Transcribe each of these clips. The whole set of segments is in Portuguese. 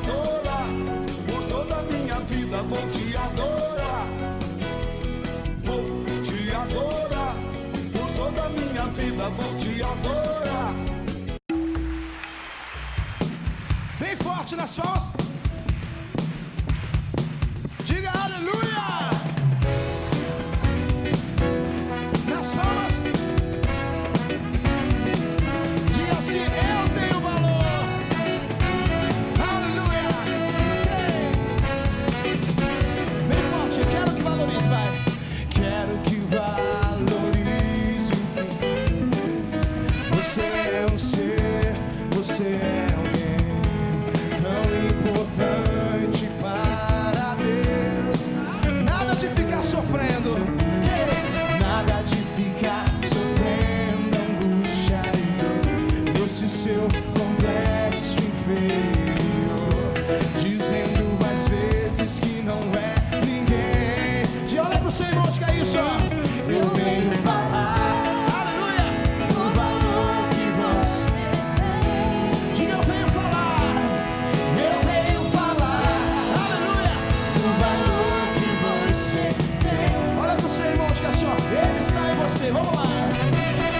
adorar, por toda a minha vida vou te adorar. Vou te adorar, por toda a minha vida vou te adorar. Bem forte nas palmas. Diga aleluia. Nas palmas. Diga assim, eu tenho valor. Aleluia. Bem forte, eu quero que valorize, vai. Quero que valorize. Você é um ser, você é alguém tão importante para Deus. Nada de ficar sofrendo, nada de ficar sofrendo angústia nesse seu complexo inferior, dizendo às vezes que não é ninguém. De olha pro seu irmão, diga isso, ó. Eu venho falar. Vamos lá.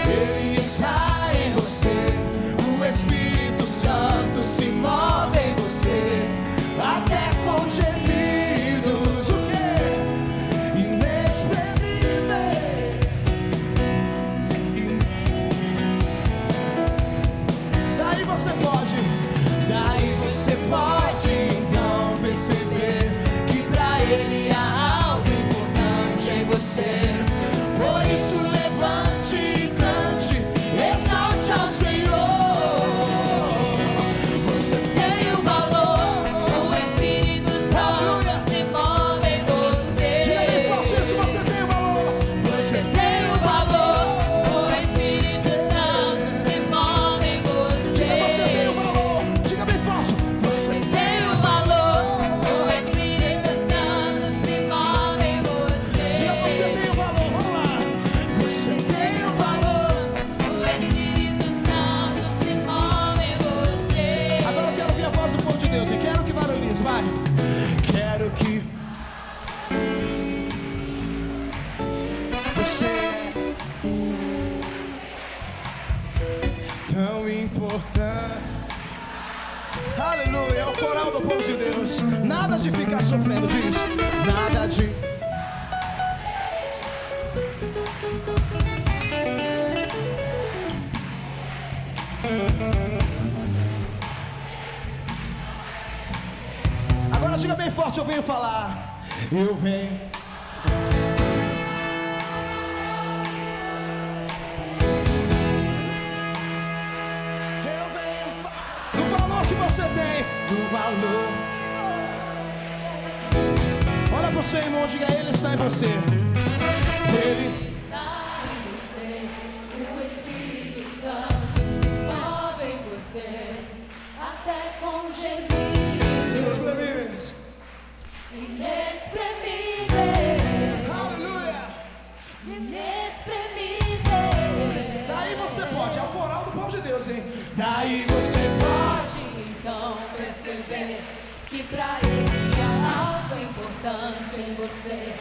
Ele está em você, o Espírito Santo se move em você, até com gemidos, o quê? Inexprimíveis. Daí você pode então perceber que pra Ele há algo importante em você. Por isso levante e cante, exalte ao Senhor. Você tem o valor, o Espírito Santo se move em você. Diga bem forte isso, você tem o valor. Você tem o valor, o Espírito Santo se move em você. Diga, você tem o valor. Diga bem forte. Você tem o valor, o Espírito Santo se move em você. Diga, você tem o valor. Vamos lá. Você tem o valor, o Espírito Santo se move em você. Agora eu quero ouvir a voz do povo de Deus e quero que valorize, vai. Quero que você é tão importante. Aleluia, é o coral do povo de Deus. Nada de ficar sofrendo, diz. Nada de... Agora diga bem forte, eu venho falar. Eu venho. Eu venho falar do valor que você tem. Do valor. Olha pro seu irmão, diga, Ele está em você. Ele está em você, o Espírito Santo se move em você, até com gemidos inexprimíveis. Aleluia. Inexprimíveis. Daí você pode, é o coral do povo de Deus, hein? Daí você pode então perceber que pra Ele há algo importante em você.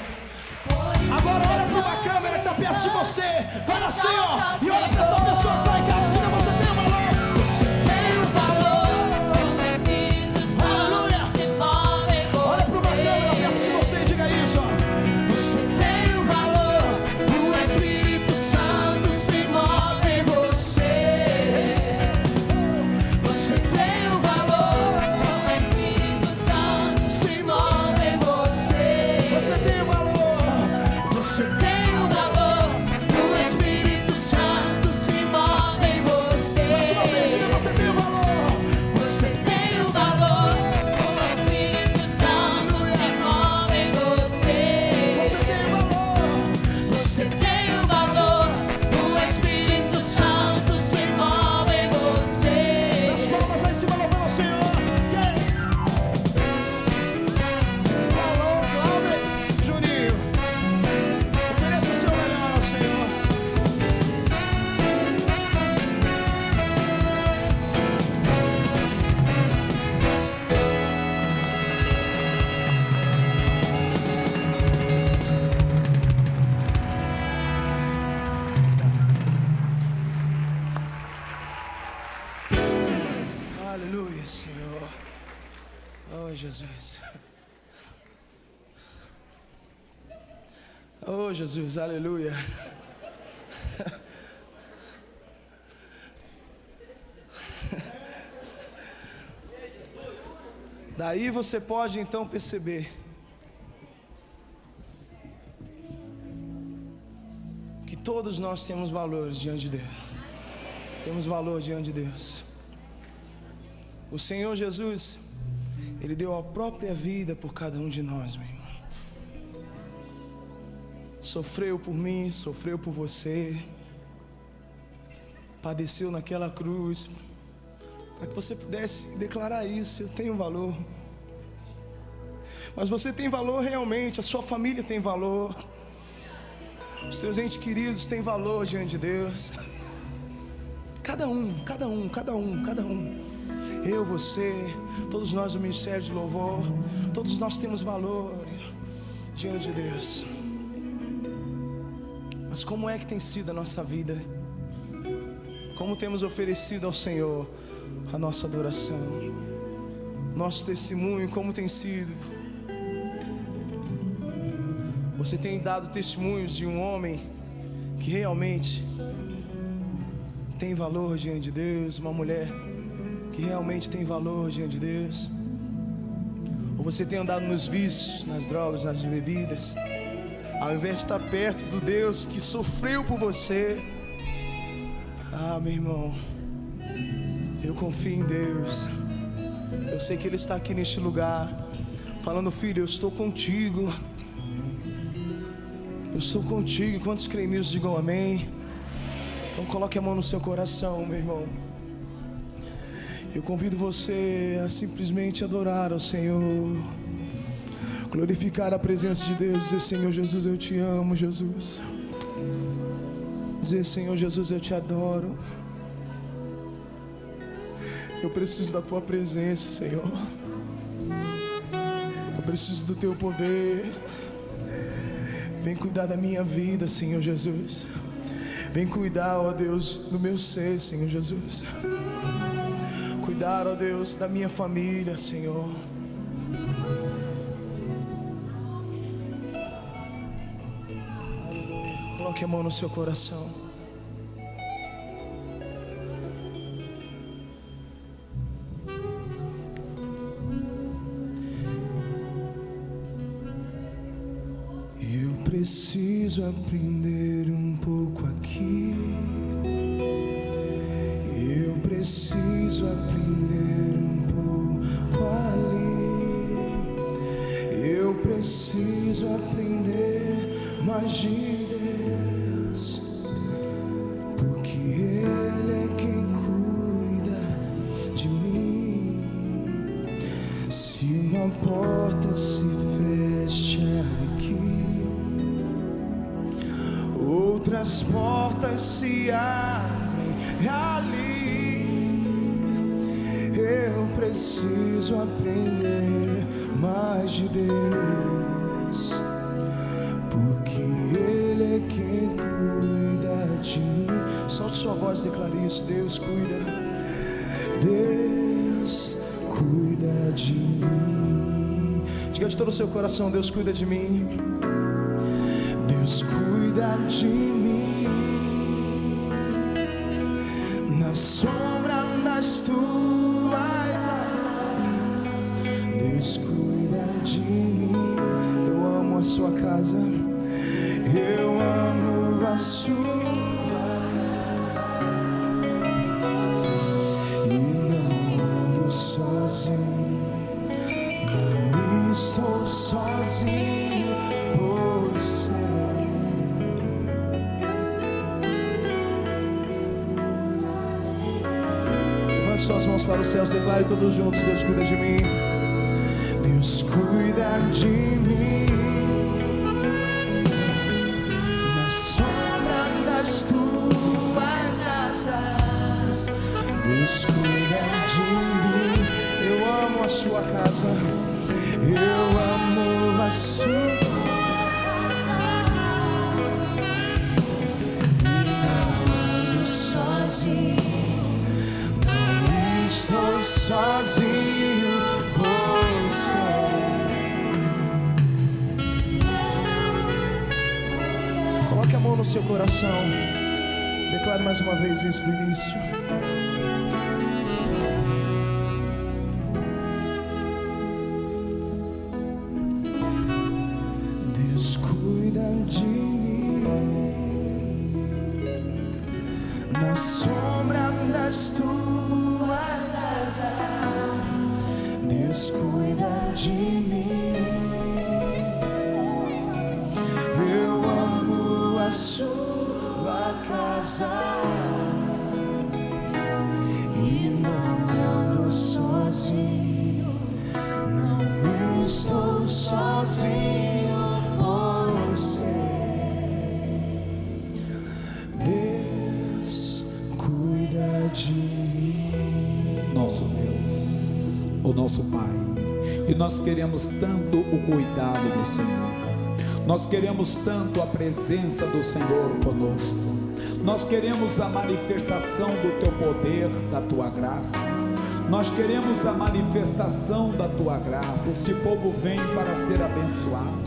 Agora olha para uma câmera que está perto de você. Fala assim, ó. E olha para essa pessoa que está em casa. Diga, você tem o valor. Você tem o valor. O Espírito Santo se move em você. Olha para uma câmera perto de você e diga isso, ó. Você tem o valor. O Espírito Santo se move em você. Você tem o valor. O Espírito Santo Se move em você. Você tem o valor. Você tem o valor, o Espírito Santo se move em você. Aleluia, Senhor. Oh, Jesus. Oh, Jesus, aleluia. Daí você pode então perceber que todos nós temos valores diante de Deus. Temos valor diante de Deus. O Senhor Jesus, Ele deu a própria vida por cada um de nós, meu irmão. Sofreu por mim, sofreu por você, padeceu naquela cruz, para que você pudesse declarar isso: eu tenho valor. Mas você tem valor realmente, a sua família tem valor, os seus entes queridos têm valor diante de Deus. Cada um. Eu, você, todos nós do Ministério de Louvor, todos nós temos valor diante de Deus. Mas como é que tem sido a nossa vida? Como temos oferecido ao Senhor a nossa adoração? Nosso testemunho, como tem sido? Você tem dado testemunhos de um homem que realmente tem valor diante de Deus, uma mulher que realmente tem valor diante de Deus? Ou você tem andado nos vícios, nas drogas, nas bebidas, ao invés de estar perto do Deus que sofreu por você? Ah, meu irmão, eu confio em Deus. Eu sei que Ele está aqui neste lugar, falando: filho, eu estou contigo. Eu estou contigo. Quantos creem nisso, digam amém. Então coloque a mão no seu coração, meu irmão. Eu convido você a simplesmente adorar ao Senhor, glorificar a presença de Deus, dizer: Senhor Jesus, eu te amo, Jesus. Dizer: Senhor Jesus, eu te adoro. Eu preciso da tua presença, Senhor. Eu preciso do teu poder. Vem cuidar da minha vida, Senhor Jesus. Vem cuidar, ó Deus, do meu ser, Senhor Jesus. Cuidar, ó Deus, da minha família, Senhor. Aleluia. Coloque a mão no seu coração. Eu preciso aprender um pouco aqui. Eu preciso aprender um pouco ali. Eu preciso aprender mais de Deus, porque Ele é quem cuida de mim. Se uma porta se fecha aqui, outras portas se abrem ali. Eu preciso aprender mais de Deus, porque Ele é quem cuida de mim. Solte sua voz e declare isso: Deus cuida. Deus cuida de mim. Diga de todo o seu coração: Deus cuida de mim. Deus cuida de mim. Na sombra das tuas asas, Deus cuida de mim. Eu amo a sua casa. Eu amo a sua casa. E não ando sozinho. Não estou sozinho, pois sei. Suas mãos para os céus, declare todos juntos: Deus cuida de mim. Deus cuida de mim. Na sombra das tuas asas, Deus cuida de mim. Eu amo a sua casa. Eu amo a sua casa. E não ando sozinho. Estou sozinho você. Coloque a mão no seu coração. Declare mais uma vez isso do início. Deus cuida de mim na sombra das tuas asas. Deus cuida de mim. Eu amo a sua casa e não ando sozinho, não estou sozinho, você. Deus cuida de mim. Nosso Deus, o nosso Pai, e nós queremos tanto o cuidado do Senhor. Nós queremos tanto a presença do Senhor conosco. Nós queremos a manifestação do Teu poder, da Tua graça. Nós queremos a manifestação da Tua graça. Este povo vem para ser abençoado.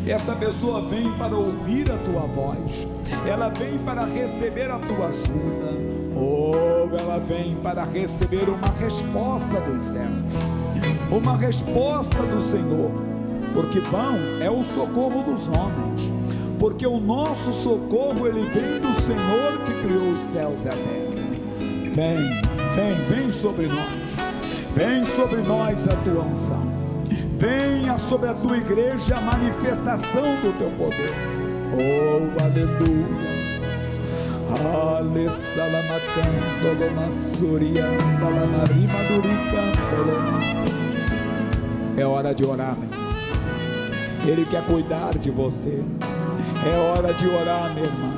Esta pessoa vem para ouvir a Tua voz. Ela vem para receber a Tua ajuda. Ou ela vem para receber uma resposta dos céus. Uma resposta do Senhor. Porque vão é o socorro dos homens, porque o nosso socorro ele vem do Senhor que criou os céus e a terra. Vem sobre nós a tua unção, venha sobre a tua igreja a manifestação do teu poder. Oh, aleluia. É hora de orar, meu irmão. Ele quer cuidar de você. É hora de orar, minha irmã.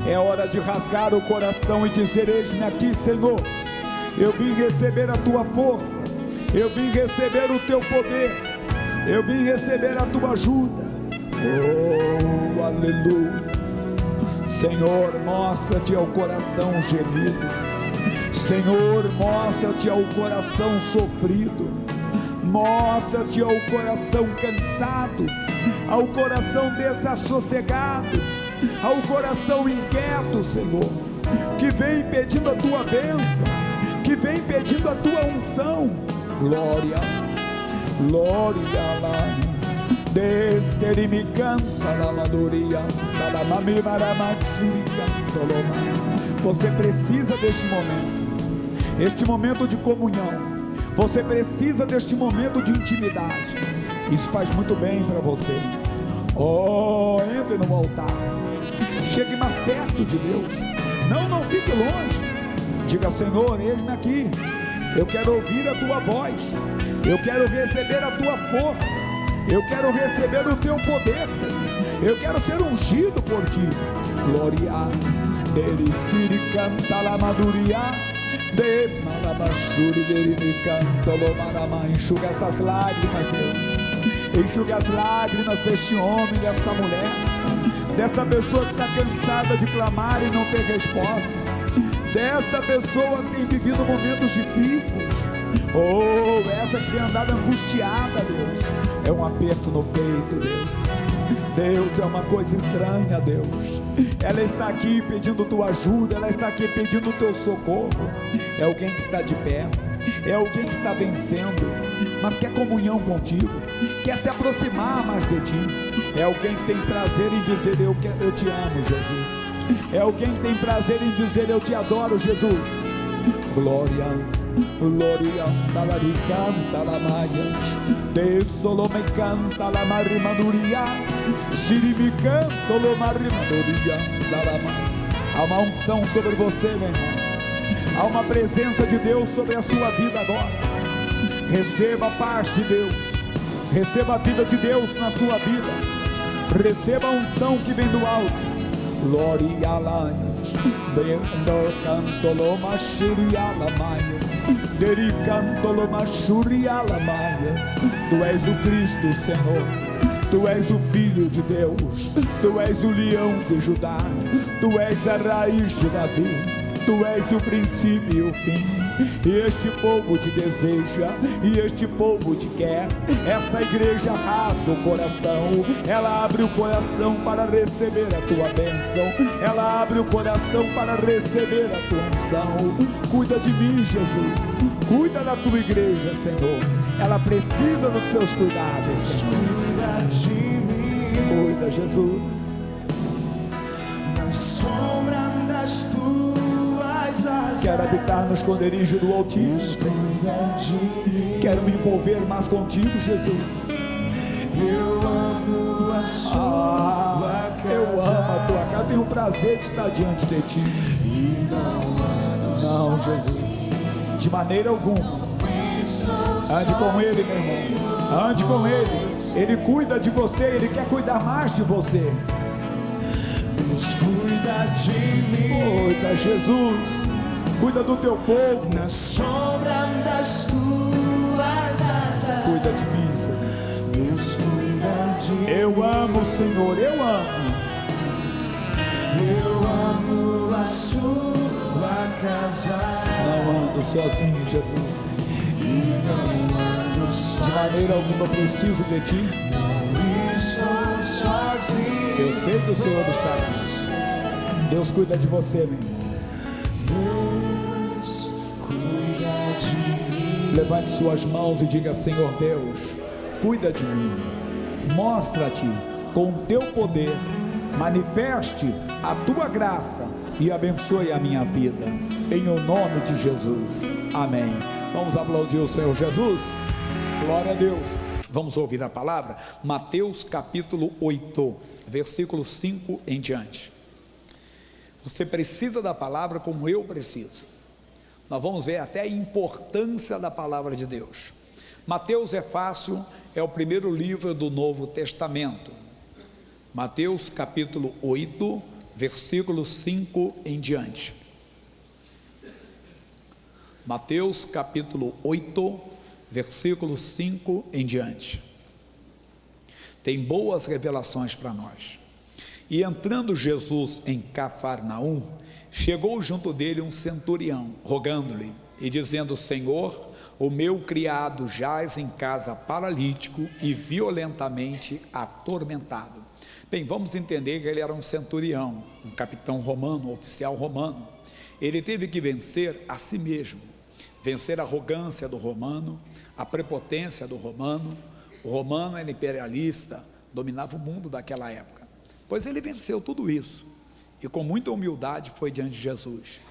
É hora de rasgar o coração e dizer: eis-me aqui, Senhor. Eu vim receber a tua força. Eu vim receber o teu poder. Eu vim receber a tua ajuda. Oh, aleluia. Senhor, mostra-te ao coração gemido. Senhor, mostra-te ao coração sofrido. Mostra-te ao coração cansado, ao coração desassossegado, ao coração inquieto, Senhor, que vem pedindo a tua bênção, que vem pedindo a tua unção. Glória, glória, descer e me canta la maduria, você precisa deste momento, este momento de comunhão. Você precisa deste momento de intimidade. Isso faz muito bem para você. Oh, entre no altar. Chegue mais perto de Deus. Não fique longe. Diga: Senhor, eis-me aqui. Eu quero ouvir a tua voz. Eu quero receber a tua força. Eu quero receber o teu poder, Senhor. Eu quero ser ungido por ti. Glória. Deliciri canta la maduria. Enxuga essas lágrimas, Deus. Enxuga as lágrimas deste homem, desta mulher, desta pessoa que está cansada de clamar e não ter resposta, desta pessoa que tem vivido momentos difíceis. Oh, essa que tem andado angustiada, Deus. É um aperto no peito, Deus. Deus, é uma coisa estranha, Deus. Ela está aqui pedindo tua ajuda, ela está aqui pedindo o teu socorro. É alguém que está de pé, é alguém que está vencendo, mas quer comunhão contigo, quer se aproximar mais de ti. É alguém que tem prazer em dizer: eu te amo, Jesus. É alguém que tem prazer em dizer: eu te adoro, Jesus. Glórias. Glória, talari canta la maias, de solo me canta la marimaduria, siri me canta lo marimaduria, há uma unção sobre você, meu irmão. Há uma presença de Deus sobre a sua vida agora. Receba a paz de Deus, receba a vida de Deus na sua vida, receba a unção que vem do alto. Glória a Laias, bendo canto lo machiria la maias. Tu és o Cristo, Senhor. Tu és o Filho de Deus. Tu és o leão de Judá. Tu és a raiz de Davi. Tu és o princípio e o fim. e este povo te deseja, e este povo te quer. Essa igreja rasga o coração, ela abre o coração para receber a tua bênção, ela abre o coração para receber a tua unção. Cuida de mim, Jesus, cuida da tua igreja, Senhor, ela precisa dos teus cuidados, Senhor. Cuida de mim, Cuida, Jesus. na sombra das tuas asas. Quero habitar no esconderijo do Altíssimo, Cuida de mim, quero me envolver mais contigo, Jesus. eu amo a sua casa. Eu amo a tua casa, tenho o prazer de estar diante de ti. Não, Jesus, de maneira alguma. Ande com Ele, meu irmão, ande com Ele. Ele cuida de você, Ele quer cuidar mais de você. Deus cuida de mim, Cuida, Jesus, cuida do teu povo. na sombra das tuas asas. Cuida de mim, Senhor. Deus cuida de mim, Eu amo, Senhor, eu amo. eu amo a sua casa. Não ando sozinho, Jesus. De maneira alguma eu preciso de ti. Não estou sozinho. Eu sei que o Senhor está aqui. Deus cuida de você, meu irmão. Deus cuida de mim. Levante suas mãos e diga: Senhor Deus, cuida de mim. Mostra-te com o teu poder. Manifeste a tua graça e abençoe a minha vida. Em o nome de Jesus. Amém. Vamos aplaudir o Senhor Jesus? Glória a Deus. Vamos ouvir a palavra? Mateus capítulo 8, versículo 5 em diante. Você precisa da palavra como eu preciso. Nós vamos ver até a importância da palavra de Deus. Mateus é fácil, é o primeiro livro do Novo Testamento. Mateus capítulo 8, versículo 5 em diante. Mateus capítulo 8, versículo 5 em diante. Tem boas revelações para nós. E entrando Jesus em Cafarnaum, chegou junto dele um centurião, rogando-lhe e dizendo: Senhor, o meu criado jaz em casa paralítico e violentamente atormentado. Bem, vamos entender que ele era um centurião, um capitão romano, um oficial romano. Ele teve que vencer a si mesmo, vencer a arrogância do romano, a prepotência do romano. O romano era imperialista, dominava o mundo daquela época. Pois ele venceu tudo isso e com muita humildade foi diante de Jesus.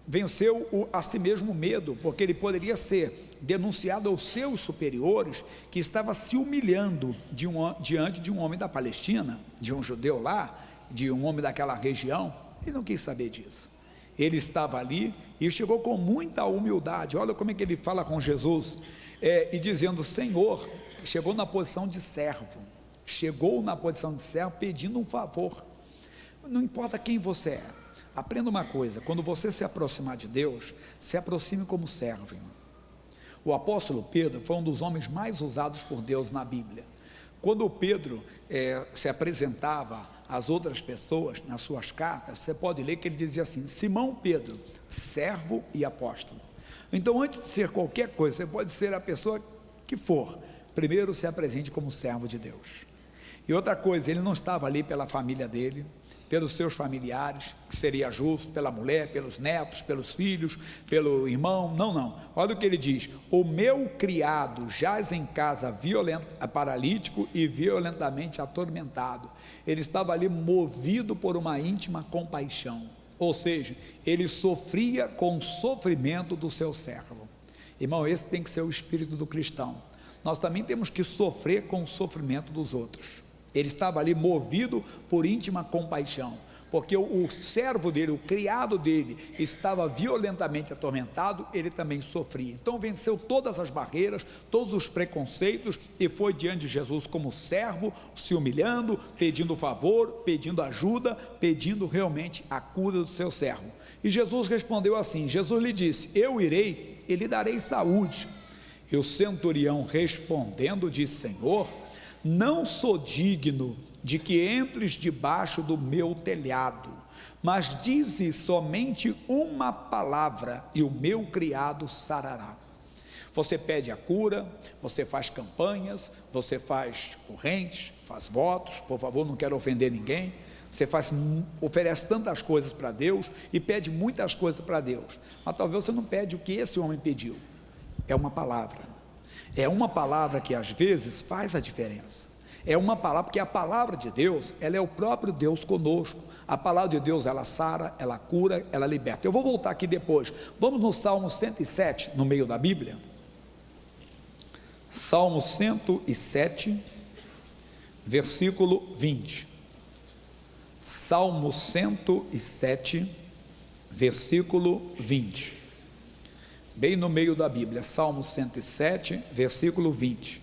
Venceu a si mesmo o medo, porque ele poderia ser denunciado aos seus superiores que estava se humilhando diante de um homem da Palestina, de um judeu lá, de um homem daquela região. Ele não quis saber disso. Ele estava ali e chegou com muita humildade. Olha como é que ele fala com Jesus, e dizendo: Senhor, chegou na posição de servo, pedindo um favor. Não importa quem você é, aprenda uma coisa: quando você se aproximar de Deus, se aproxime como servo, irmão. O apóstolo Pedro foi um dos homens mais usados por Deus na Bíblia. Quando Pedro se apresentava às outras pessoas nas suas cartas, você pode ler que ele dizia assim: Simão Pedro, servo e apóstolo. Então, antes de ser qualquer coisa, você pode ser a pessoa que for, primeiro se apresente como servo de Deus. E outra coisa, ele não estava ali pela família dele, pelos seus familiares, que seria justo, pela mulher, pelos netos, pelos filhos, pelo irmão, não. Olha o que ele diz: o meu criado jaz em casa paralítico e violentamente atormentado. Ele estava ali movido por uma íntima compaixão, ou seja, ele sofria com o sofrimento do seu servo. Irmão, esse tem que ser o espírito do cristão. Nós também temos que sofrer com o sofrimento dos outros. Ele estava ali movido por íntima compaixão, porque o servo dele, o criado dele, estava violentamente atormentado, ele também sofria. Então venceu todas as barreiras, todos os preconceitos e foi diante de Jesus como servo, se humilhando, pedindo favor, pedindo ajuda, pedindo realmente a cura do seu servo. E Jesus respondeu assim, Jesus lhe disse: eu irei e lhe darei saúde. E o centurião respondendo disse: Senhor, não sou digno de que entres debaixo do meu telhado, mas dize somente uma palavra e o meu criado sarará. Você pede a cura, você faz campanhas, você faz correntes, faz votos, por favor, não quero ofender ninguém, você oferece tantas coisas para Deus e pede muitas coisas para Deus, mas talvez você não pede o que esse homem pediu. É uma palavra que às vezes faz a diferença. É uma palavra, porque a palavra de Deus, ela é o próprio Deus conosco. A palavra de Deus, ela sara, ela cura, ela liberta. Eu vou voltar aqui depois. Vamos no Salmo 107, no meio da Bíblia. Salmo 107, versículo 20. Salmo 107, versículo 20. Bem no meio da Bíblia, Salmo 107, versículo 20.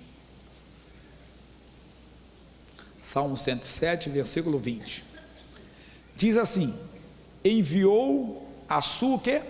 Salmo 107, versículo 20. Diz assim: enviou a sua quê?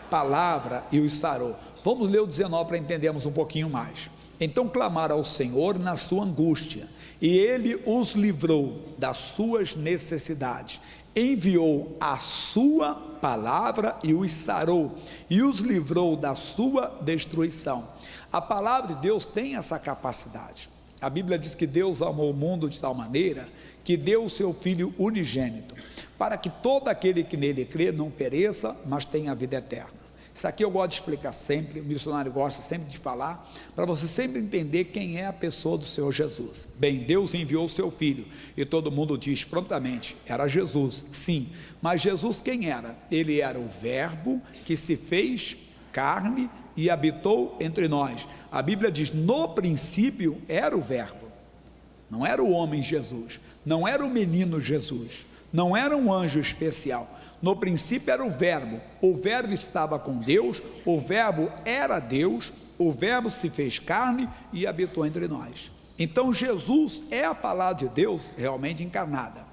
Palavra e os sarou. Vamos ler o 19 para entendermos um pouquinho mais. Então clamaram ao Senhor na sua angústia, e Ele os livrou das suas necessidades. Enviou a sua palavra e os sarou, e os livrou da sua destruição. A palavra de Deus tem essa capacidade. A Bíblia diz que Deus amou o mundo de tal maneira que deu o seu Filho unigênito, para que todo aquele que nele crê não pereça, mas tenha a vida eterna. Isso aqui eu gosto de explicar sempre, o missionário gosta sempre de falar, para você sempre entender quem é a pessoa do Senhor Jesus. Bem, Deus enviou o seu Filho, e todo mundo diz prontamente, era Jesus, sim, mas Jesus quem era? Ele era o Verbo que se fez carne e habitou entre nós. A Bíblia diz, no princípio era o Verbo, não era o homem Jesus, não era o menino Jesus, não era um anjo especial, no princípio era o Verbo estava com Deus, o Verbo era Deus, o Verbo se fez carne e habitou entre nós. Então Jesus é a palavra de Deus realmente encarnada.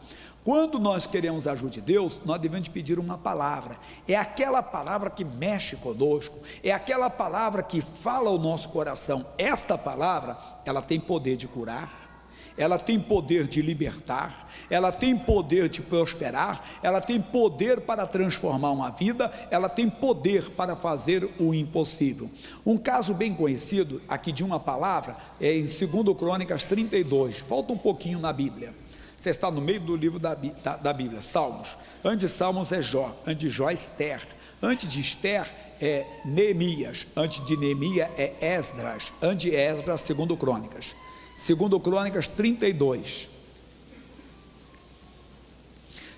Quando nós queremos a ajuda de Deus, nós devemos pedir uma palavra. É aquela palavra que mexe conosco, é aquela palavra que fala ao nosso coração. Esta palavra, ela tem poder de curar, ela tem poder de libertar, ela tem poder de prosperar, ela tem poder para transformar uma vida, ela tem poder para fazer o impossível. Um caso bem conhecido aqui de uma palavra é em 2 Crônicas 32, falta um pouquinho na Bíblia. Você está no meio do livro da Bíblia, Salmos. Antes de Salmos é Jó, antes de Jó é Esther, antes de Esther é Neemias, antes de Neemias é Esdras, antes de Esdras, 2 Crônicas. 2 Crônicas 32.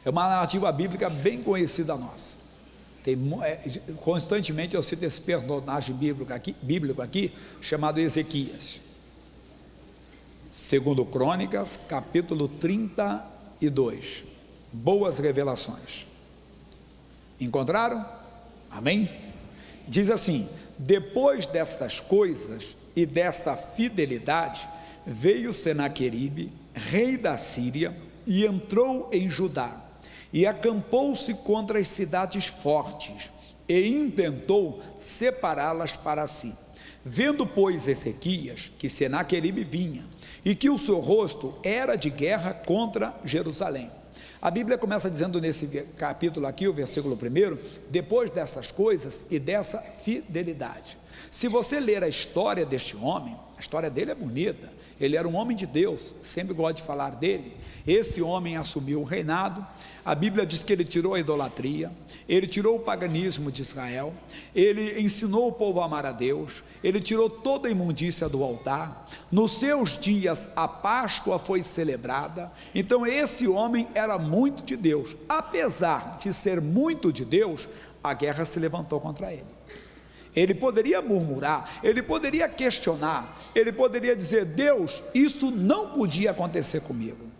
É uma narrativa bíblica bem conhecida nossa. Constantemente eu cito esse personagem bíblico aqui chamado Ezequias. 2 Crônicas, capítulo 32. Boas revelações. Encontraram? Amém? Diz assim: depois destas coisas e desta fidelidade, veio Senaqueribe, rei da Síria, e entrou em Judá, e acampou-se contra as cidades fortes, e intentou separá-las para si. Vendo, pois, Ezequias que Senaqueribe vinha, e que o seu rosto era de guerra contra Jerusalém. A Bíblia começa dizendo nesse capítulo aqui, o versículo 1, depois dessas coisas e dessa fidelidade. Se você ler a história deste homem, a história dele é bonita, ele era um homem de Deus, sempre gosto de falar dele. Esse homem assumiu o reinado, a Bíblia diz que ele tirou a idolatria, ele tirou o paganismo de Israel, ele ensinou o povo a amar a Deus, ele tirou toda a imundícia do altar. Nos seus dias a Páscoa foi celebrada. Então esse homem era muito de Deus. Apesar de ser muito de Deus, a guerra se levantou contra ele. Ele poderia murmurar, ele poderia questionar, ele poderia dizer: Deus, isso não podia acontecer comigo.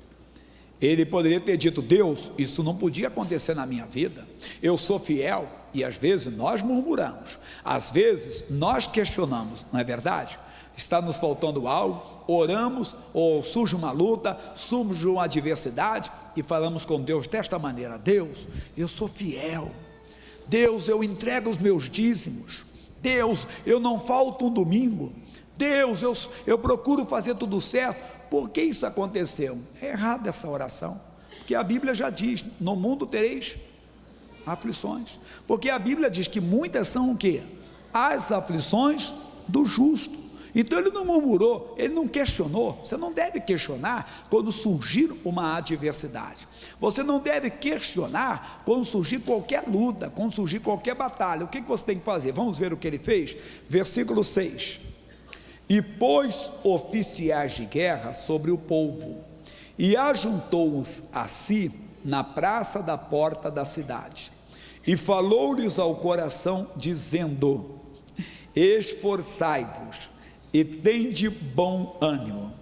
Ele poderia ter dito: Deus, isso não podia acontecer na minha vida, eu sou fiel. E às vezes nós murmuramos, às vezes nós questionamos, não é verdade? Está nos faltando algo, oramos, ou surge uma luta, surge uma adversidade, e falamos com Deus desta maneira: Deus, eu sou fiel, Deus, eu entrego os meus dízimos, Deus, eu não falto um domingo, Deus, eu procuro fazer tudo certo. Por que isso aconteceu? É errado essa oração, porque porque a Bíblia já diz: no mundo tereis aflições, porque a Bíblia diz que muitas são o quê? As aflições do justo. Então ele não murmurou, ele não questionou. Você não deve questionar quando surgir uma adversidade, você não deve questionar quando surgir qualquer luta, quando surgir qualquer batalha. O que você tem que fazer? Vamos ver o que ele fez, versículo 6: e pôs oficiais de guerra sobre o povo, e ajuntou-os a si na praça da porta da cidade, e falou-lhes ao coração, dizendo: esforçai-vos e tende bom ânimo,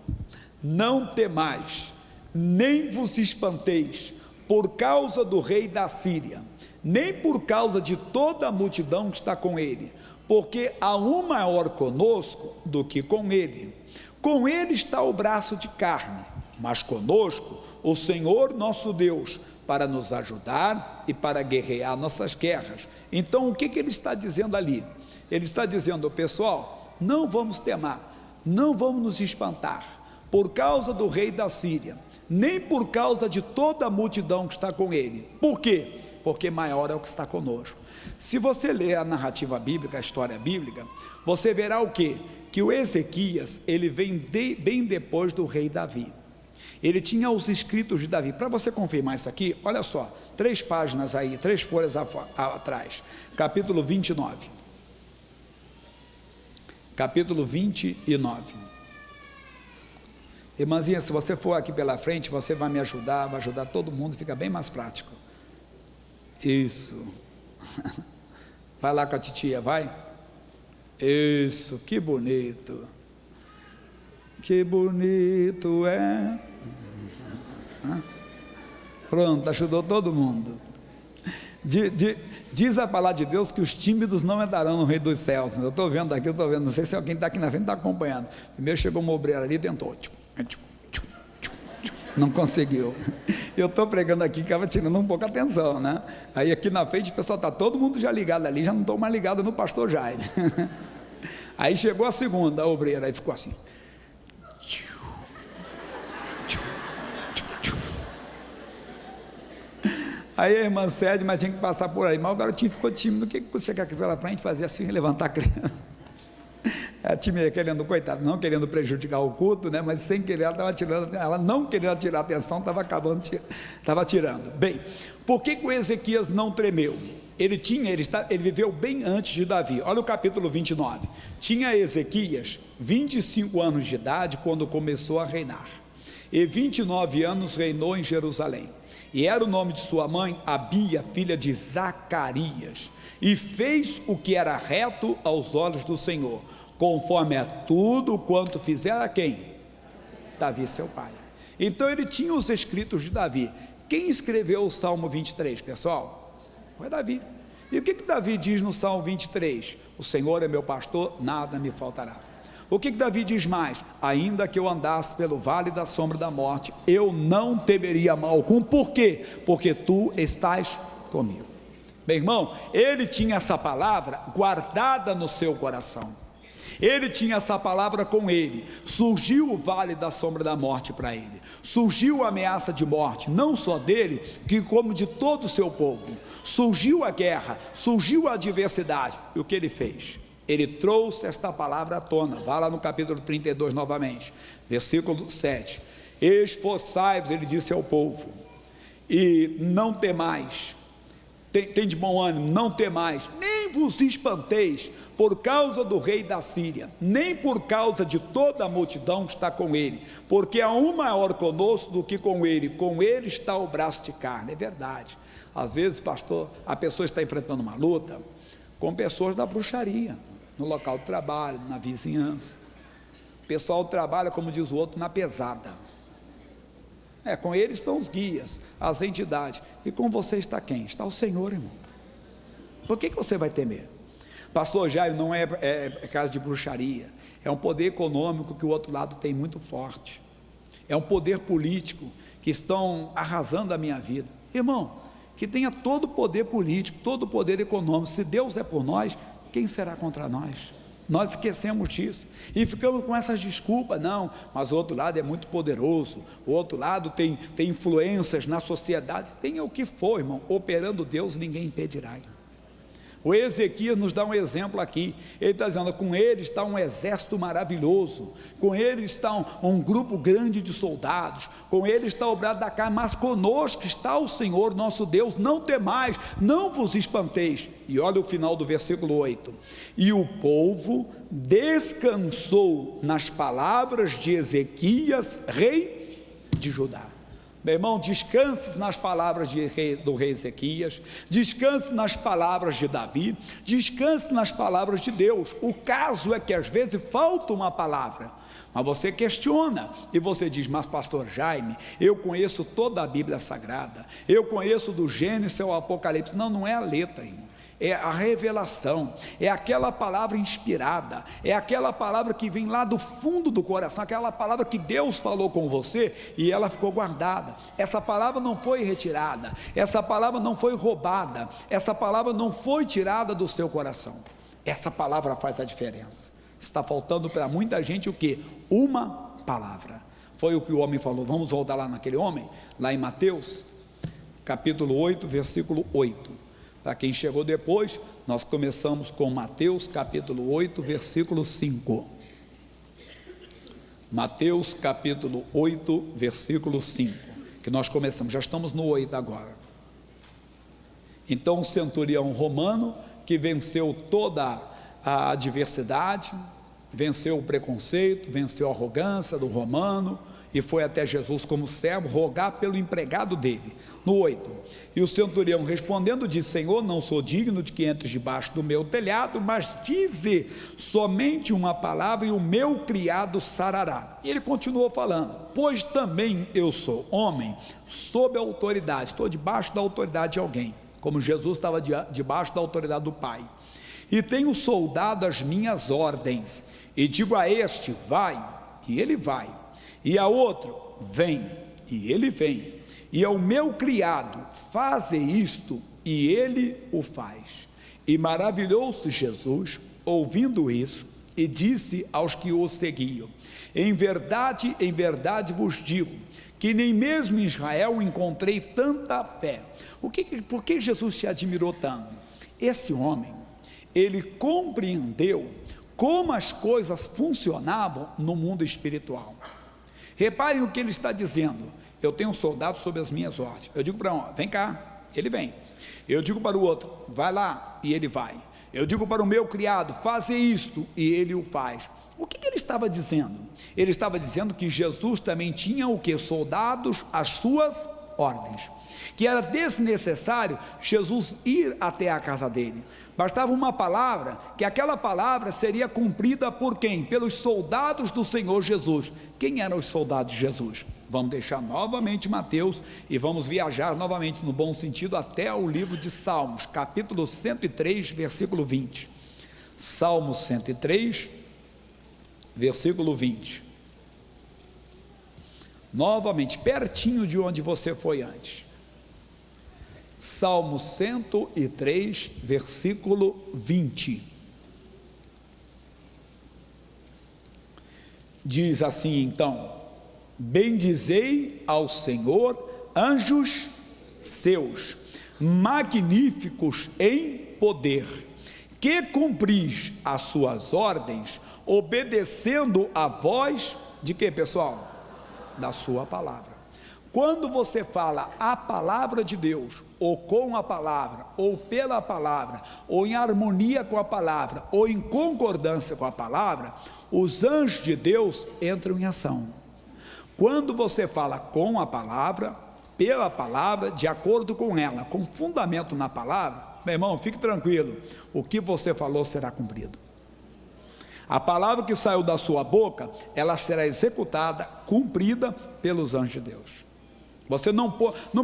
não temais, nem vos espanteis por causa do rei da Síria, nem por causa de toda a multidão que está com ele, porque há um maior conosco do que com ele. Com ele está o braço de carne, mas conosco o Senhor nosso Deus, para nos ajudar e para guerrear nossas guerras. Então o que ele está dizendo ali? Ele está dizendo: pessoal, não vamos temar, não vamos nos espantar por causa do rei da Síria, nem por causa de toda a multidão que está com ele. Por quê? Porque maior é o que está conosco. Se você ler a narrativa bíblica, a história bíblica, você verá o quê? Que o Ezequias, ele vem bem depois do rei Davi. Ele tinha os escritos de Davi. Para você confirmar isso aqui, olha só, 3 páginas aí, 3 folhas atrás, capítulo 29. Capítulo 29. Irmãzinha, se você for aqui pela frente, você vai me ajudar, vai ajudar todo mundo, fica bem mais prático. Isso. Vai lá com a titia, vai. Isso, que bonito. Que bonito é. Pronto, ajudou todo mundo. Diz a palavra de Deus que os tímidos não entrarão no reino dos céus. Eu estou vendo aqui, não sei se alguém está aqui na frente está acompanhando. Primeiro chegou uma obreira ali e tentou, não conseguiu. Eu estou pregando aqui, estava tirando um pouco a atenção, né? Aí aqui na frente o pessoal está todo mundo já ligado ali, já não estou mais ligado no pastor Jair. Aí chegou a segunda, a obreira, aí ficou assim. Aí a irmã cede, mas tinha que passar por aí. Mas o garotinho ficou tímido. O que você quer que pela frente fazer assim, levantar a criança? A tímida querendo, coitado, não querendo prejudicar o culto, né? Mas sem querer ela estava tirando, ela não querendo tirar a atenção, estava acabando, estava tirando. Bem, por que o Ezequias não tremeu? Ele viveu bem antes de Davi. Olha o capítulo 29. Tinha Ezequias 25 anos de idade quando começou a reinar, e 29 anos reinou em Jerusalém. E era o nome de sua mãe Abia, filha de Zacarias, e fez o que era reto aos olhos do Senhor, conforme a tudo quanto fizera quem? Davi, seu pai. Então ele tinha os escritos de Davi. Quem escreveu o Salmo 23, pessoal? Foi Davi. E o que Davi diz no Salmo 23? O Senhor é meu pastor, nada me faltará. O que Davi diz mais? Ainda que eu andasse pelo vale da sombra da morte, eu não temeria mal algum. Por quê? Porque tu estás comigo. Meu irmão, ele tinha essa palavra guardada no seu coração. Ele tinha essa palavra com ele. Surgiu o vale da sombra da morte para ele. Surgiu a ameaça de morte, não só dele, que como de todo o seu povo. Surgiu a guerra, surgiu a adversidade. E o que ele fez? Ele trouxe esta palavra à tona. Vá lá no capítulo 32 novamente, versículo 7. Esforçai-vos, ele disse ao povo, e não temais. Tem de bom ânimo, não temais, nem vos espanteis por causa do rei da Síria, nem por causa de toda a multidão que está com ele, porque há um maior conosco do que com ele está o braço de carne. É verdade. Às vezes, pastor, a pessoa está enfrentando uma luta com pessoas da bruxaria, no local de trabalho, na vizinhança. O pessoal trabalha, como diz o outro, na pesada. Com eles estão os guias, as entidades. E com você está quem? Está o Senhor, irmão. Por que você vai temer? Pastor Jair, não é caso de bruxaria. É um poder econômico que o outro lado tem muito forte. É um poder político que estão arrasando a minha vida. Irmão, que tenha todo o poder político, todo o poder econômico. Se Deus é por nós, quem será contra nós? Nós esquecemos disso e ficamos com essas desculpas. Não, mas o outro lado é muito poderoso, o outro lado tem influências na sociedade. Tenha o que for, irmão, operando Deus ninguém impedirá. O Ezequias nos dá um exemplo aqui. Ele está dizendo: com ele está um exército maravilhoso, com ele está um grupo grande de soldados, com ele está o brado da carne, mas conosco está o Senhor nosso Deus. Não temais, não vos espanteis. E olha o final do versículo 8: e o povo descansou nas palavras de Ezequias, rei de Judá. Meu irmão, descanse nas palavras do rei Ezequias, descanse nas palavras de Davi, descanse nas palavras de Deus. O caso é que às vezes falta uma palavra, mas você questiona e você diz: mas pastor Jaime, eu conheço toda a Bíblia Sagrada, eu conheço do Gênesis ao Apocalipse. Não é a letra, irmão, é a revelação, é aquela palavra inspirada, é aquela palavra que vem lá do fundo do coração, aquela palavra que Deus falou com você e ela ficou guardada. Essa palavra não foi retirada, essa palavra não foi roubada, essa palavra não foi tirada do seu coração. Essa palavra faz a diferença. Está faltando para muita gente o quê? Uma palavra. Foi o que o homem falou. Vamos voltar lá naquele homem, lá em Mateus, capítulo 8, versículo 8. Para quem chegou depois, nós começamos com Mateus capítulo 8, versículo 5. Mateus capítulo 8, versículo 5, que nós começamos, já estamos no 8 agora. Então o centurião romano, que venceu toda a adversidade, venceu o preconceito, venceu a arrogância do romano, e foi até Jesus como servo rogar pelo empregado dele. No 8, e o centurião respondendo disse: Senhor, não sou digno de que entres debaixo do meu telhado, mas dize somente uma palavra e o meu criado sarará. E ele continuou falando: pois também eu sou homem sob a autoridade, estou debaixo da autoridade de alguém, como Jesus estava debaixo da autoridade do Pai, e tenho soldado as minhas ordens, e digo a este: vai, e ele vai, e a outro: vem, e ele vem, e ao meu criado: faze isto, e ele o faz. E maravilhou-se Jesus ouvindo isso, e disse aos que o seguiam: em verdade vos digo, que nem mesmo em Israel encontrei tanta fé. Por que Jesus se admirou tanto? Esse homem, ele compreendeu como as coisas funcionavam no mundo espiritual. Reparem o que ele está dizendo: eu tenho um soldado sob as minhas ordens. Eu digo para um: vem cá, ele vem. Eu digo para o outro: vai lá, e ele vai. Eu digo para o meu criado: faze isto, e ele o faz. O que ele estava dizendo? Ele estava dizendo que Jesus também tinha o que? Soldados às suas ordens, que era desnecessário Jesus ir até a casa dele, bastava uma palavra, que aquela palavra seria cumprida por quem? Pelos soldados do Senhor Jesus. Quem eram os soldados de Jesus? Vamos deixar novamente Mateus e vamos viajar novamente, no bom sentido, até o livro de Salmos, capítulo 103, versículo 20. Salmo 103, versículo 20. Novamente, pertinho de onde você foi antes. Salmo 103, versículo 20. Diz assim então: bendizei ao Senhor, anjos seus, magníficos em poder, que cumpris as suas ordens, obedecendo a voz de quê, pessoal? Da sua palavra. Quando você fala a palavra de Deus, ou com a palavra, ou pela palavra, ou em harmonia com a palavra, ou em concordância com a palavra, os anjos de Deus entram em ação. Quando você fala com a palavra, pela palavra, de acordo com ela, com fundamento na palavra, meu irmão, fique tranquilo, o que você falou será cumprido. A palavra que saiu da sua boca, ela será executada, cumprida pelos anjos de Deus. Você não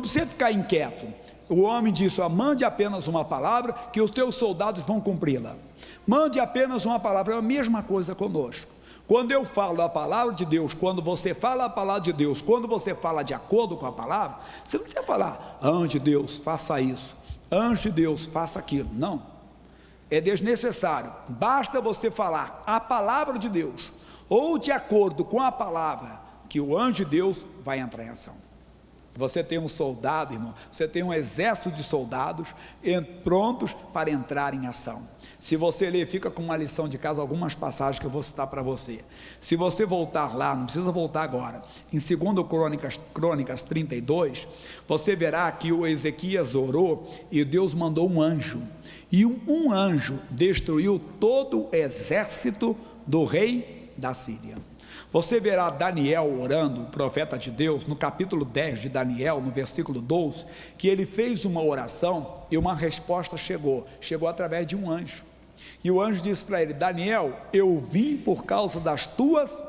precisa ficar inquieto. O homem disse: mande apenas uma palavra, que os teus soldados vão cumpri-la. Mande apenas uma palavra. É a mesma coisa conosco. Quando eu falo a palavra de Deus, quando você fala a palavra de Deus, quando você fala de acordo com a palavra, você não precisa falar: anjo de Deus, faça isso, anjo de Deus, faça aquilo. Não. é desnecessário. Basta você falar a palavra de Deus, ou de acordo com a palavra, que o anjo de Deus vai entrar em ação. Você tem um soldado, irmão, você tem um exército de soldados prontos para entrar em ação. Se você ler, fica com uma lição de casa, algumas passagens que eu vou citar para você. Se você voltar lá, não precisa voltar agora, em 2 Crônicas 32, você verá que o Ezequias orou e Deus mandou um anjo, e um anjo destruiu todo o exército do rei da Síria. Você verá Daniel orando, o profeta de Deus, no capítulo 10 de Daniel, no versículo 12, que ele fez uma oração e uma resposta chegou através de um anjo. E o anjo disse para ele: Daniel, eu vim por causa das tuas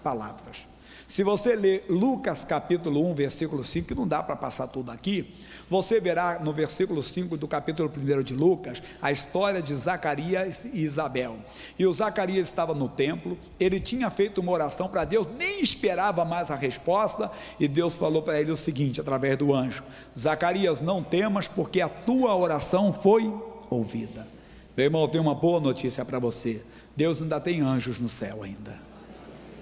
palavras. Se você ler Lucas capítulo 1, versículo 5, que não dá para passar tudo aqui, você verá no versículo 5 do capítulo 1 de Lucas, a história de Zacarias e Isabel. E o Zacarias estava no templo, ele tinha feito uma oração para Deus, nem esperava mais a resposta, e Deus falou para ele o seguinte, através do anjo: Zacarias, não temas, porque a tua oração foi ouvida. Meu irmão, eu tenho uma boa notícia para você: Deus ainda tem anjos no céu ainda.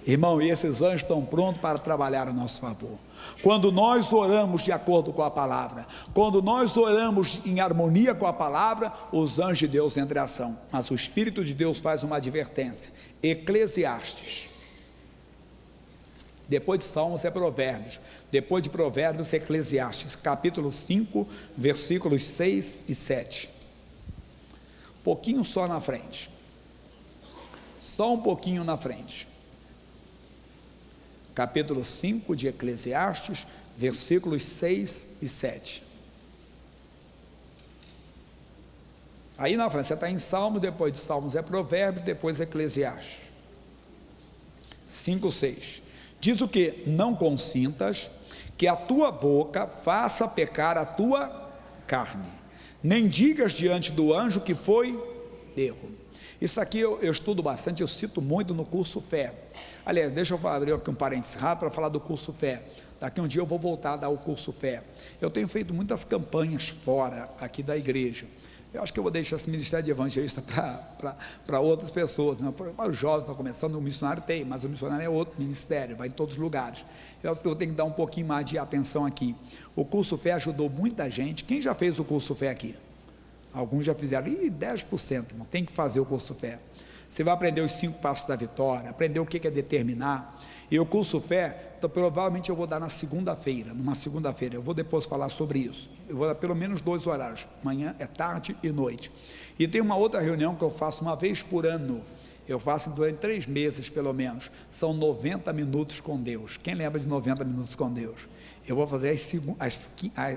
Irmão, e esses anjos estão prontos para trabalhar a nosso favor. Quando nós oramos de acordo com a palavra, quando nós oramos em harmonia com a palavra, os anjos de Deus entram em ação. Mas o Espírito de Deus faz uma advertência. Eclesiastes, depois de Salmos é Provérbios, depois de Provérbios é Eclesiastes, capítulo 5, versículos 6 e 7. Um pouquinho só na frente, só um pouquinho na frente. Capítulo 5 de Eclesiastes, versículos 6 e 7. Aí na frente, você está em Salmos, depois de Salmos é Provérbios, depois Eclesiastes. 5, 6. Diz o que? Não consintas que a tua boca faça pecar a tua carne, nem digas diante do anjo que foi erro. Isso aqui eu estudo bastante, eu cito muito no curso Fé. Aliás, deixa eu abrir aqui um parênteses rápido para falar do curso Fé. Daqui um dia eu vou voltar a dar o curso Fé. Eu tenho feito muitas campanhas fora aqui da igreja. Eu acho que eu vou deixar esse ministério de evangelista para outras pessoas, né? Para os jovens estão começando, o missionário tem, mas o missionário é outro ministério, vai em todos os lugares. Eu tenho que dar um pouquinho mais de atenção aqui. O curso Fé ajudou muita gente. Quem já fez o curso Fé aqui? Alguns já fizeram, 10%, não tem que fazer o curso Fé. Você vai aprender os 5 passos da vitória, aprender o que é determinar. E o curso Fé, então, provavelmente eu vou dar na segunda-feira, numa segunda-feira, eu vou depois falar sobre isso. Eu vou dar pelo menos 2 horários, manhã, tarde e noite. E tem uma outra reunião que eu faço uma vez por ano, eu faço durante 3 meses pelo menos, são 90 minutos com Deus. Quem lembra de 90 minutos com Deus? Eu vou fazer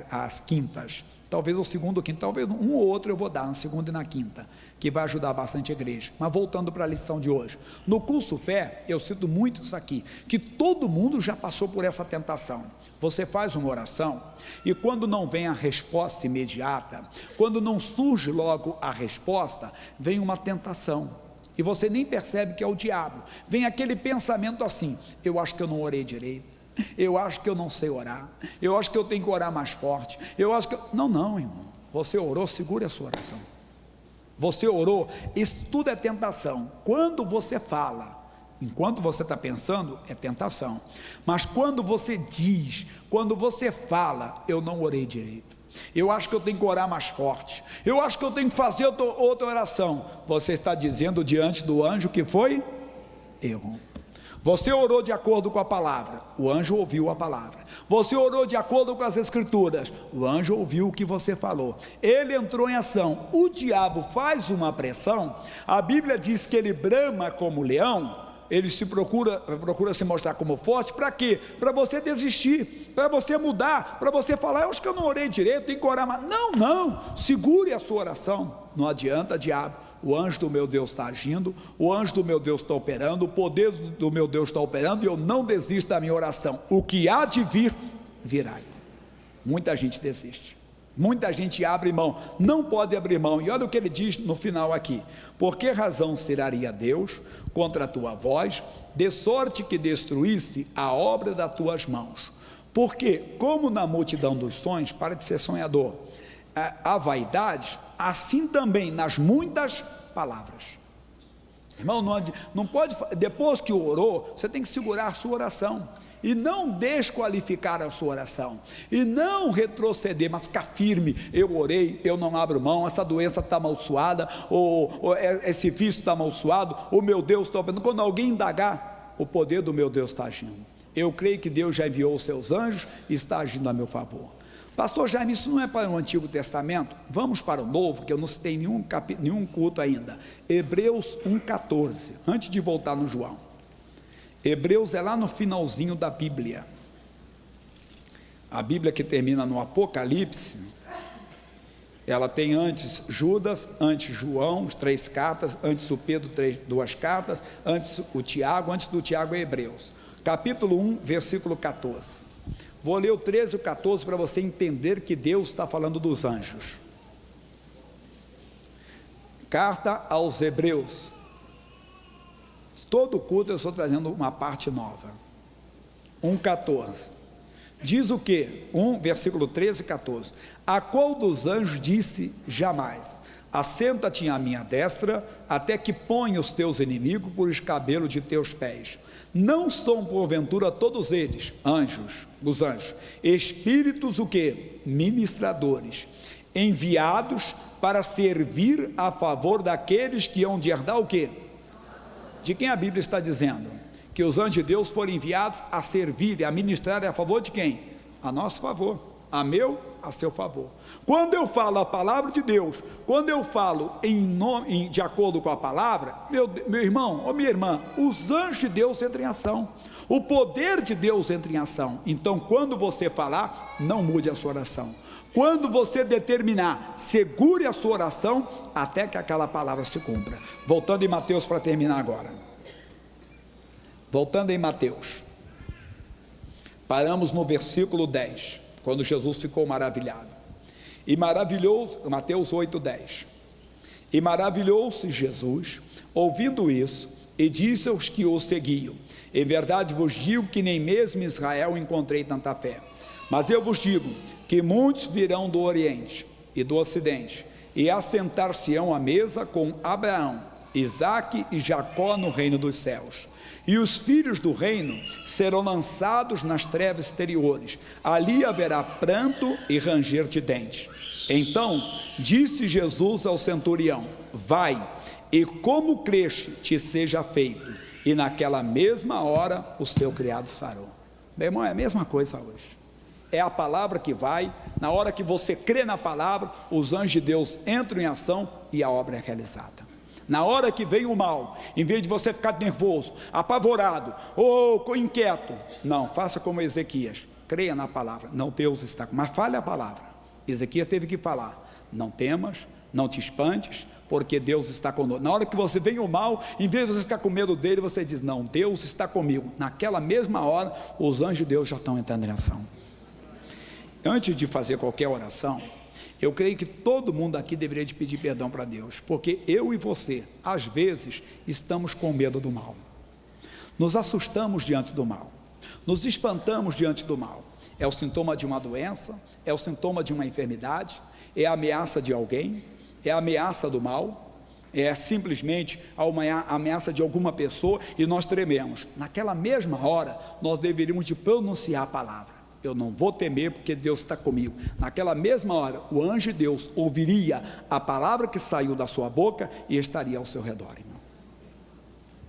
as quintas, talvez o segundo ou quinto, talvez um ou outro eu vou dar na segunda e na quinta, que vai ajudar bastante a igreja. Mas voltando para a lição de hoje, no curso Fé, eu cito muito isso aqui, que todo mundo já passou por essa tentação. Você faz uma oração, e quando não vem a resposta imediata, quando não surge logo a resposta, vem uma tentação, e você nem percebe que é o diabo. Vem aquele pensamento assim: eu acho que eu não orei direito, eu acho que eu não sei orar, eu acho que eu tenho que orar mais forte, eu acho que não, irmão, você orou, segure a sua oração. Você orou, isso tudo é tentação. Quando você fala, enquanto você está pensando, é tentação. Mas quando você diz, quando você fala: eu não orei direito, eu acho que eu tenho que orar mais forte, eu acho que eu tenho que fazer outra oração, você está dizendo diante do anjo que foi erro. Você orou de acordo com a palavra, o anjo ouviu a palavra. Você orou de acordo com as escrituras, o anjo ouviu o que você falou. Ele entrou em ação. O diabo faz uma pressão. A Bíblia diz que ele brama como leão. Ele procura se mostrar como forte. Para quê? Para você desistir, para você mudar, para você falar: eu acho que eu não orei direito, tenho que orar mais. Não, segure a sua oração. Não adianta, diabo. O anjo do meu Deus está agindo, o anjo do meu Deus está operando, o poder do meu Deus está operando, e eu não desisto da minha oração. O que há de vir, virá. Muita gente desiste, muita gente abre mão, não pode abrir mão. E olha o que ele diz no final aqui: por que razão seraria Deus contra a tua voz, de sorte que destruísse a obra das tuas mãos? Porque, como na multidão dos sonhos, para de ser sonhador, a vaidade, assim também nas muitas palavras. Irmão, não pode, depois que orou, você tem que segurar a sua oração, e não desqualificar a sua oração, e não retroceder, mas ficar firme. Eu orei, eu não abro mão, essa doença está amaldiçoada, ou esse vício está amaldiçoado, o meu Deus está operando. Quando alguém indagar, o poder do meu Deus está agindo. Eu creio que Deus já enviou os seus anjos e está agindo a meu favor. Pastor Jaime, isso não é para o Antigo Testamento? Vamos para o Novo, que eu não citei nenhum culto ainda. Hebreus 1,14, antes de voltar no João. Hebreus é lá no finalzinho da Bíblia. A Bíblia que termina no Apocalipse, ela tem antes Judas, antes João, 3 cartas, antes o Pedro, 2 cartas, antes o Tiago, antes do Tiago é Hebreus. Capítulo 1, versículo 14. Vou ler o 13 e o 14 para você entender que Deus está falando dos anjos. Carta aos Hebreus. Todo culto eu estou trazendo uma parte nova. 1,14. Diz o que? Versículo 13 e 14. A qual dos anjos disse jamais: assenta-te à minha destra, até que ponha os teus inimigos por escabelo de teus pés. Não são porventura todos eles, anjos, os anjos, espíritos o que? Ministradores, enviados para servir a favor daqueles que hão de herdar o que? De quem a Bíblia está dizendo? Que os anjos de Deus foram enviados a servir e a ministrar a favor de quem? A nosso favor, a seu favor. Quando eu falo a palavra de Deus, quando eu falo de acordo com a palavra, meu irmão ou minha irmã, os anjos de Deus entram em ação, o poder de Deus entra em ação. Então, quando você falar, não mude a sua oração. Quando você determinar, segure a sua oração até que aquela palavra se cumpra. Voltando em Mateus para terminar agora. Voltando em Mateus. Paramos no versículo 10, quando Jesus ficou maravilhado. E maravilhou-se, Mateus 8:10. E maravilhou-se Jesus, ouvindo isso, e disse aos que o seguiam: em verdade vos digo que nem mesmo em Israel encontrei tanta fé. Mas eu vos digo que muitos virão do Oriente e do Ocidente, e assentar-se-ão à mesa com Abraão, Isaque e Jacó no reino dos céus. E os filhos do reino serão lançados nas trevas exteriores, ali haverá pranto e ranger de dentes. Então disse Jesus ao centurião: vai, e como creste te seja feito. E naquela mesma hora o seu criado sarou. Meu irmão, é a mesma coisa hoje. É a palavra que vai, na hora que você crê na palavra, os anjos de Deus entram em ação e a obra é realizada. Na hora que vem o mal, em vez de você ficar nervoso, apavorado ou inquieto, não, faça como Ezequias, creia na palavra. Não, Deus está com, mas fale a palavra. Ezequias teve que falar: não temas, não te espantes, porque Deus está conosco. Na hora que você vem o mal, em vez de você ficar com medo dele, você diz: não, Deus está comigo. Naquela mesma hora, os anjos de Deus já estão entrando em ação. Antes de fazer qualquer oração, eu creio que todo mundo aqui deveria de pedir perdão para Deus, porque eu e você, às vezes, estamos com medo do mal, nos assustamos diante do mal, nos espantamos diante do mal. É o sintoma de uma doença, é o sintoma de uma enfermidade, é a ameaça de alguém, é a ameaça do mal, é simplesmente a ameaça de alguma pessoa, e nós trememos. Naquela mesma hora, nós deveríamos de pronunciar a palavra: eu não vou temer, porque Deus está comigo. Naquela mesma hora, o anjo de Deus ouviria a palavra que saiu da sua boca e estaria ao seu redor, irmão.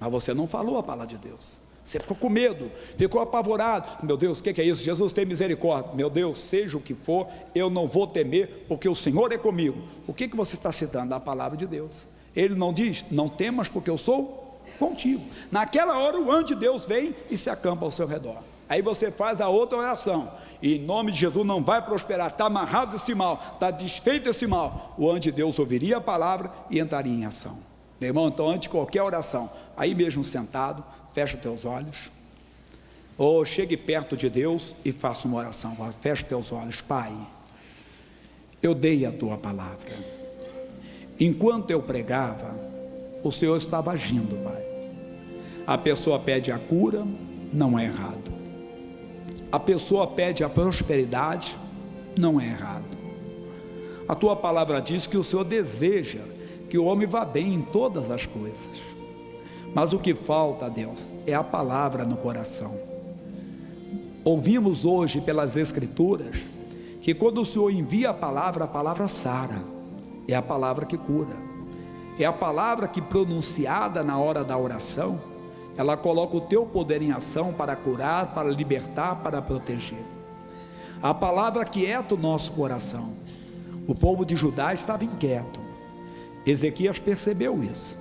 Mas você não falou a palavra de Deus, você ficou com medo, ficou apavorado. Meu Deus, o que é isso? Jesus tem misericórdia. Meu Deus, seja o que for, eu não vou temer, porque o Senhor é comigo. O que você está citando? A palavra de Deus. Ele não diz: não temas, porque eu sou contigo. Naquela hora, o anjo de Deus vem e se acampa ao seu redor. Aí você faz a outra oração: e em nome de Jesus não vai prosperar, está amarrado esse mal, está desfeito esse mal. O anjo de Deus ouviria a palavra e entraria em ação. Meu irmão, então, antes de qualquer oração, aí mesmo sentado, fecha os teus olhos, ou chegue perto de Deus e faça uma oração. Fecha os teus olhos. Pai, eu dei a tua palavra, enquanto eu pregava, o Senhor estava agindo, Pai. A pessoa pede a cura, não é errado. A pessoa pede a prosperidade, não é errado. A tua palavra diz que o Senhor deseja que o homem vá bem em todas as coisas. Mas o que falta, Deus, é a palavra no coração. Ouvimos hoje pelas Escrituras que quando o Senhor envia a palavra sara, é a palavra que cura, é a palavra que, pronunciada na hora da oração, ela coloca o teu poder em ação para curar, para libertar, para proteger. A palavra aquieta o nosso coração. O povo de Judá estava inquieto. Ezequias percebeu isso.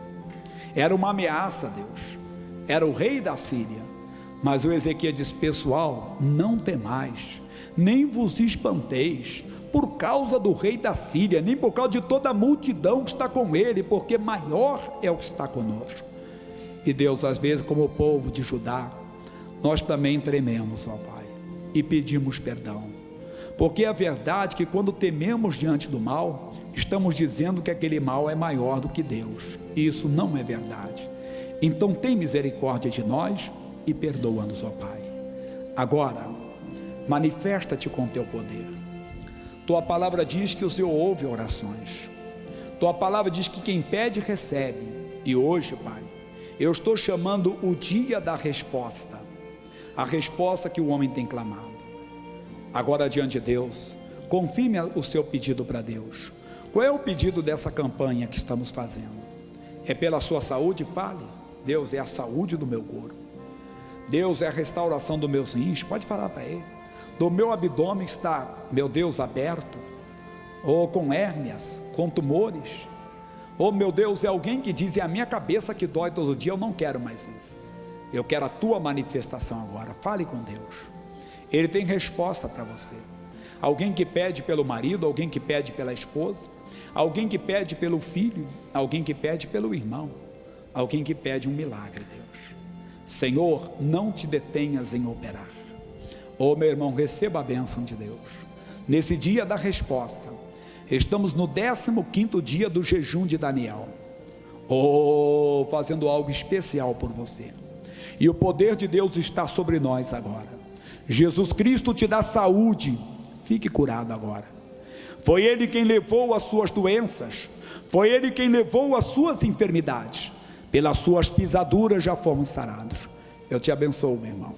Era uma ameaça a Deus, era o rei da Síria. Mas o Ezequias disse: pessoal, não temais, nem vos espanteis por causa do rei da Síria, nem por causa de toda a multidão que está com ele, porque maior é o que está conosco. E Deus, às vezes, como o povo de Judá, nós também trememos, ó Pai, e pedimos perdão, porque é verdade que quando tememos diante do mal, estamos dizendo que aquele mal é maior do que Deus, e isso não é verdade. Então tem misericórdia de nós e perdoa-nos, ó Pai. Agora, manifesta-te com teu poder. Tua palavra diz que o Senhor ouve orações. Tua palavra diz que quem pede recebe. E hoje, Pai, eu estou chamando o dia da resposta, a resposta que o homem tem clamado. Agora, diante de Deus, confirme o seu pedido para Deus. Qual é o pedido dessa campanha que estamos fazendo? É pela sua saúde? Fale. Deus, é a saúde do meu corpo. Deus, é a restauração dos meus rins. Pode falar para Ele. Do meu abdômen está, meu Deus, aberto, ou com hérnias, com tumores. Ou, meu Deus, é alguém que diz: é a minha cabeça que dói todo dia, eu não quero mais isso. Eu quero a tua manifestação agora. Fale com Deus. Ele tem resposta para você. Alguém que pede pelo marido, alguém que pede pela esposa, alguém que pede pelo filho, alguém que pede pelo irmão, alguém que pede um milagre, Deus. Senhor, não te detenhas em operar. Oh, meu irmão, receba a bênção de Deus. Nesse dia da resposta, estamos no 15º dia do jejum de Daniel. Oh, fazendo algo especial por você. E o poder de Deus está sobre nós agora. Jesus Cristo te dá saúde. Fique curado agora. Foi Ele quem levou as suas doenças. Foi Ele quem levou as suas enfermidades. Pelas suas pisaduras já fomos sarados. Eu te abençoo, meu irmão.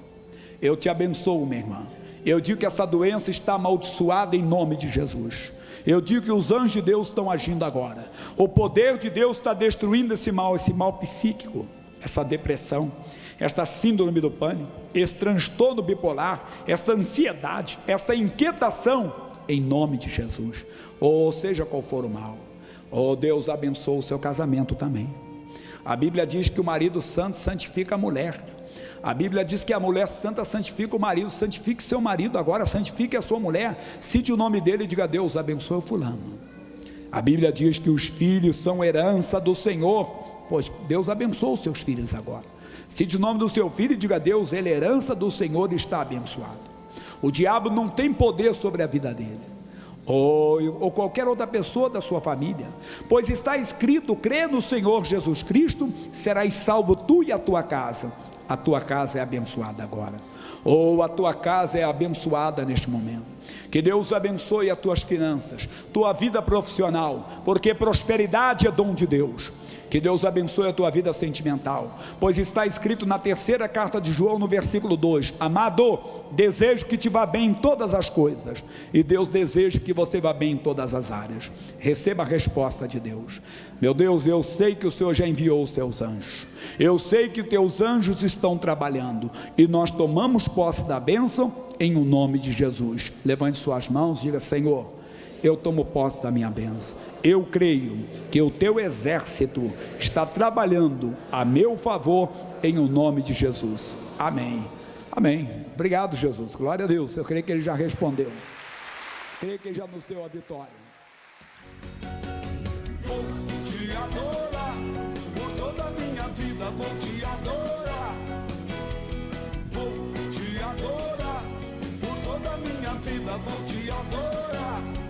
Eu te abençoo, minha irmã. Eu digo que essa doença está amaldiçoada em nome de Jesus. Eu digo que os anjos de Deus estão agindo agora. O poder de Deus está destruindo esse mal psíquico, essa depressão, esta síndrome do pânico, esse transtorno bipolar, essa ansiedade, essa inquietação, em nome de Jesus. Ou seja qual for o mal. Oh, Deus abençoe o seu casamento também. A Bíblia diz que o marido santo santifica a mulher. A Bíblia diz que a mulher santa santifica o marido. Santifique seu marido agora, santifique a sua mulher. Cite o nome dele e diga: Deus abençoe o fulano. A Bíblia diz que os filhos são herança do Senhor. Pois Deus abençoe os seus filhos agora. Cite o nome do seu filho e diga: Deus, ele é herança do Senhor e está abençoado. O diabo não tem poder sobre a vida dele, ou qualquer outra pessoa da sua família, pois está escrito: crê no Senhor Jesus Cristo, serás salvo tu e a tua casa. A tua casa é abençoada agora, ou a tua casa é abençoada neste momento. Que Deus abençoe as tuas finanças, tua vida profissional, porque prosperidade é dom de Deus. Que Deus abençoe a tua vida sentimental, pois está escrito na 3ª carta de João, no versículo 2: amado, desejo que te vá bem em todas as coisas. E Deus deseja que você vá bem em todas as áreas. Receba a resposta de Deus. Meu Deus, eu sei que o Senhor já enviou os seus anjos. Eu sei que teus anjos estão trabalhando, e nós tomamos posse da bênção em o nome de Jesus. Levante suas mãos e diga: Senhor, eu tomo posse da minha bênção. Eu creio que o teu exército está trabalhando a meu favor em o nome de Jesus. Amém. Amém. Obrigado, Jesus. Glória a Deus. Eu creio que Ele já respondeu. Creio que Ele já nos deu a vitória. Vou te adorar, por toda a minha vida vou te adorar. Vou te adorar, por toda a minha vida vou te adorar.